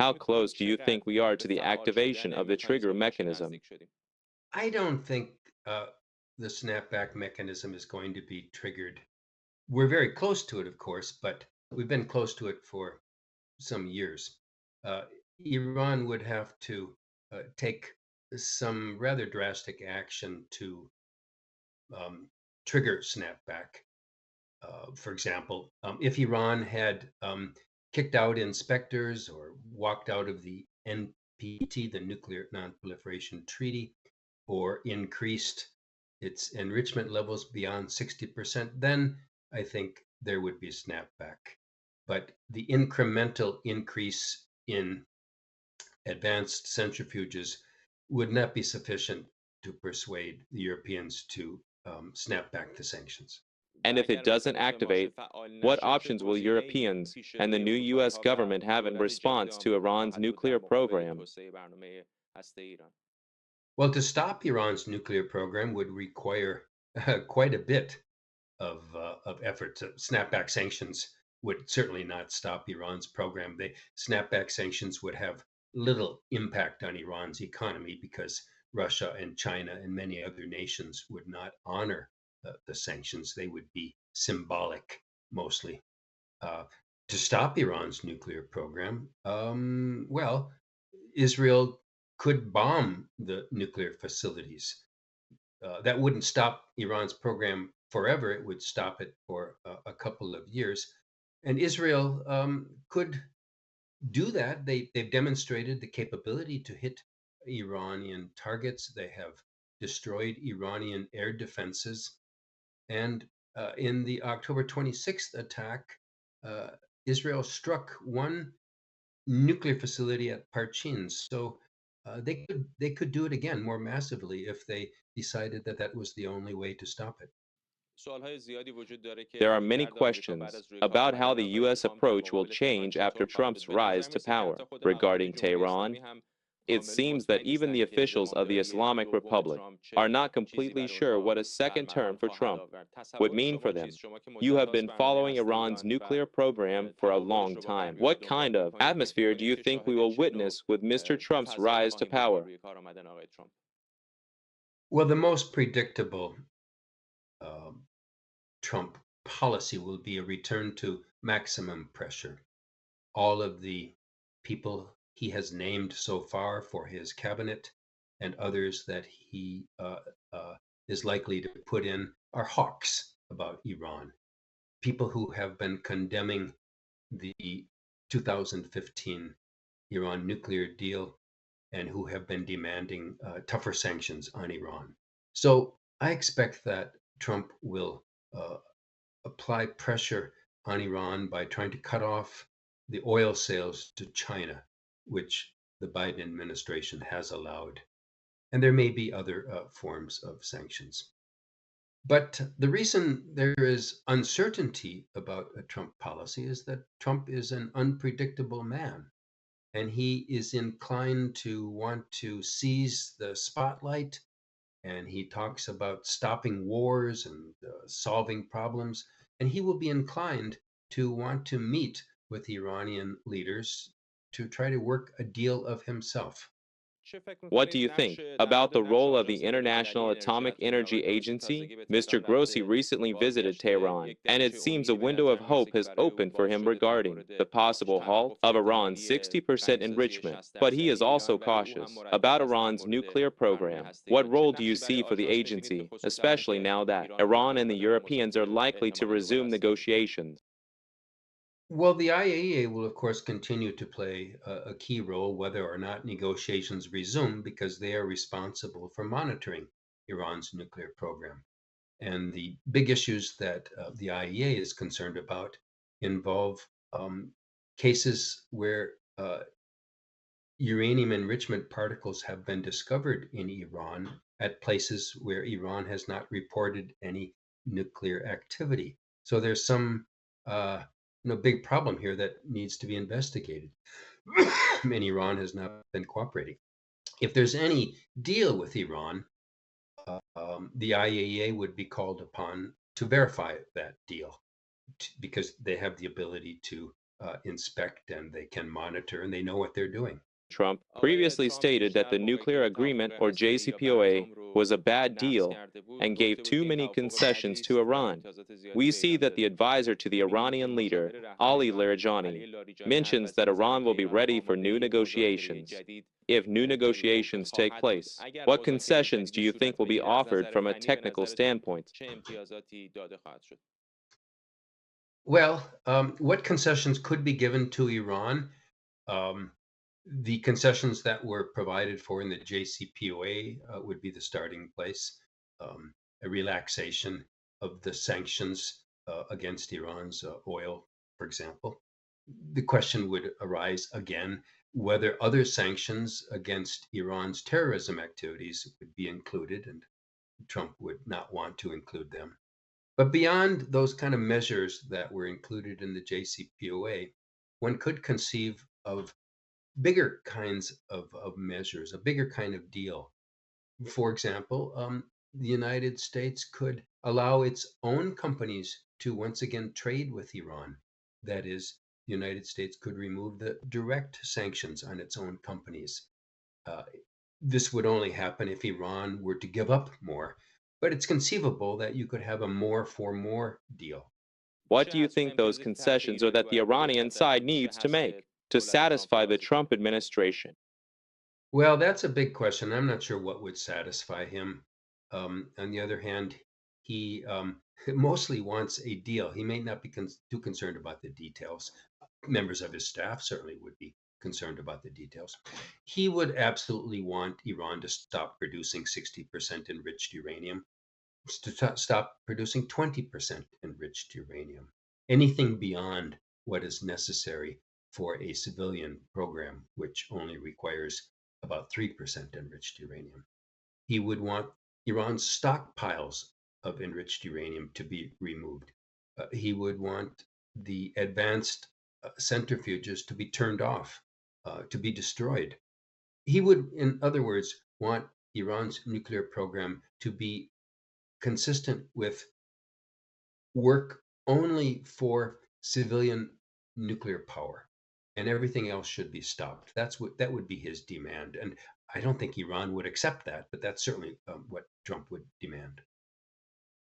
How close do you think we are to the activation of the trigger mechanism? I don't think the snapback mechanism is going to be triggered. We're very close to it, of course, but we've been close to it for some years. Uh, Iran would have to take some rather drastic action to um, trigger snapback. For example, if Iran had kicked out inspectors or walked out of the NPT, the Nuclear Non-Proliferation Treaty, or increased its enrichment levels beyond 60%, then I think there would be a snapback. But the incremental increase in advanced centrifuges would not be sufficient to persuade the Europeans to snap back the sanctions. And if it doesn't activate, what options will Europeans and the new US government have in response to Iran's nuclear program? Well, to stop Iran's nuclear program would require quite a bit of effort. To snapback sanctions would certainly not stop Iran's program. The snapback sanctions would have little impact on Iran's economy because Russia and China and many other nations would not honor the sanctions. They would be symbolic mostly. Uh, to stop Iran's nuclear program, well, Israel could bomb the nuclear facilities. That wouldn't stop Iran's program forever. It would stop it for a couple of years. And Israel could do that. They've demonstrated the capability to hit Iranian targets. They have destroyed Iranian air defenses. And in the October 26th attack, uh, Israel struck one nuclear facility at Parchin. So they could do it again more massively if they decided that that was the only way to stop it. There are many questions about how the US approach will change after Trump's rise to power. Regarding Tehran, it seems that even the officials of the Islamic Republic are not completely sure what a second term for Trump would mean for them. You have been following Iran's nuclear program for a long time. What kind of atmosphere do you think we will witness with Mr. Trump's rise to power? Well, the most predictable um, Trump policy will be a return to maximum pressure. All of the people he has named so far for his cabinet and others that he is likely to put in are hawks about Iran. People who have been condemning the 2015 Iran nuclear deal and who have been demanding tougher sanctions on Iran. So I expect that Trump will uh, apply pressure on Iran by trying to cut off the oil sales to China, which the Biden administration has allowed. And there may be other forms of sanctions. But the reason there is uncertainty about a Trump policy is that Trump is an unpredictable man, and he is inclined to want to seize the spotlight, and he talks about stopping wars and solving problems, and he will be inclined to want to meet with Iranian leaders to try to work a deal of himself. What do you think about the role of the International Atomic Energy Agency? Mr. Grossi recently visited Tehran, and it seems a window of hope has opened for him regarding the possible halt of Iran's 60% enrichment. But he is also cautious about Iran's nuclear program. What role do you see for the agency, especially now that Iran and the Europeans are likely to resume negotiations? Well, the IAEA will, of course, continue to play a key role whether or not negotiations resume because they are responsible for monitoring Iran's nuclear program. And the big issues that the IEA is concerned about involve cases where uranium enrichment particles have been discovered in Iran at places where Iran has not reported any nuclear activity. So there's some uh, big problem here that needs to be investigated. And Iran has not been cooperating. If there's any deal with Iran, the IAEA would be called upon to verify that deal because they have the ability to inspect and they can monitor and they know what they're doing. Trump previously stated that the nuclear agreement, or JCPOA, was a bad deal and gave too many concessions to Iran. We see that the advisor to the Iranian leader, Ali Larijani, mentions that Iran will be ready for new negotiations. If new negotiations take place, what concessions do you think will be offered from a technical standpoint? Well, what concessions could be given to Iran? Um, the concessions that were provided for in the JCPOA would be the starting place. A relaxation of the sanctions against Iran's oil, for example. The question would arise again whether other sanctions against Iran's terrorism activities would be included, and Trump would not want to include them. But beyond those kind of measures that were included in the JCPOA, one could conceive of bigger kinds of measures, a bigger kind of deal. For example, the United States could allow its own companies to once again trade with Iran. That is, the United States could remove the direct sanctions on its own companies. Uh, this would only happen if Iran were to give up more, but it's conceivable that you could have a more for more deal. What do you think those concessions are that the Iranian side needs to make to satisfy the Trump administration? Well, that's a big question. I'm not sure what would satisfy him. On the other hand, he mostly wants a deal. He may not be too concerned about the details. Members of his staff certainly would be concerned about the details. He would absolutely want Iran to stop producing 60% enriched uranium, to stop producing 20% enriched uranium. Anything beyond what is necessary for a civilian program, which only requires about 3% enriched uranium. He would want Iran's stockpiles of enriched uranium to be removed. He would want the advanced centrifuges to be turned off, to be destroyed. He would, in other words, want Iran's nuclear program to be consistent with work only for civilian nuclear power, and everything else should be stopped. That would be his demand, and I don't think Iran would accept that, but that's certainly what Trump would demand.